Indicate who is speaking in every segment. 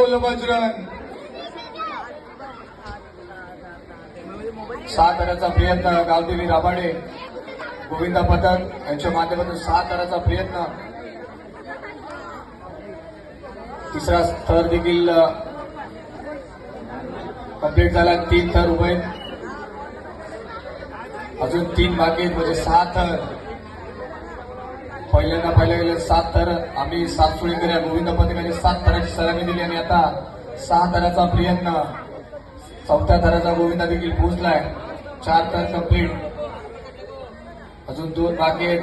Speaker 1: बोल बजरंग. 7 रनचा प्रयत्न गावदेवी राबाडे गोविंदा पथक यांच्या माध्यमातून 7 रनचा प्रयत्न. तिसरा थर देखील कंप्लीट झाला. 3 थर उभे अजून 3 बाकी आहेत म्हणजे 6 थर. पहिल्यांदा पाहिलं गेलं 7 थर. आम्ही 7 सुळीकर या गोविंद पथकाने 7 थराची सलामी दिली आणि आता 6 थराचा प्रयत्न. 4थ्या थराचा गोविंदा देखील पोहोचलाय. 4 थर कंप्लीट अजून 2 बाकी आहेत.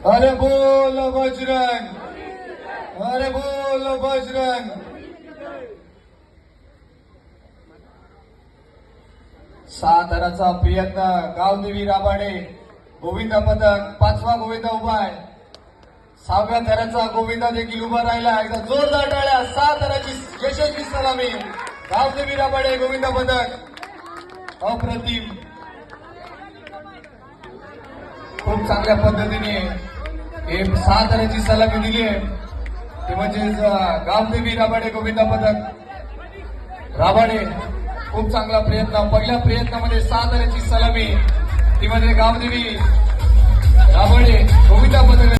Speaker 1: अरे बोल बजरंग, अरे बोल बजरंग. 6 थराचा प्रयत्न गावदेवी राबाडे गोविंदा पथक. 5वा गोविंदा उभा आहे. 6व्या थराचा गोविंदा देखील उभा राहिला. एकदा जोरदार टाळ्या. 6 थराची यशस्वी सलामी गावदेवी राबाडे गोविंदा पथक. अप्रतिम, खूप चांगल्या पद्धतीने हे 6 थराची सलामी दिली आहे. ते म्हणजेच गावदेवी राबाडे गोविंदा पथक. राबाडे खूप चांगला प्रयत्न. पहिल्या प्रयत्नामध्ये 6 थराची सलामी. ती म्हणजे गावदेवी राबाडे गोविंदा पथक.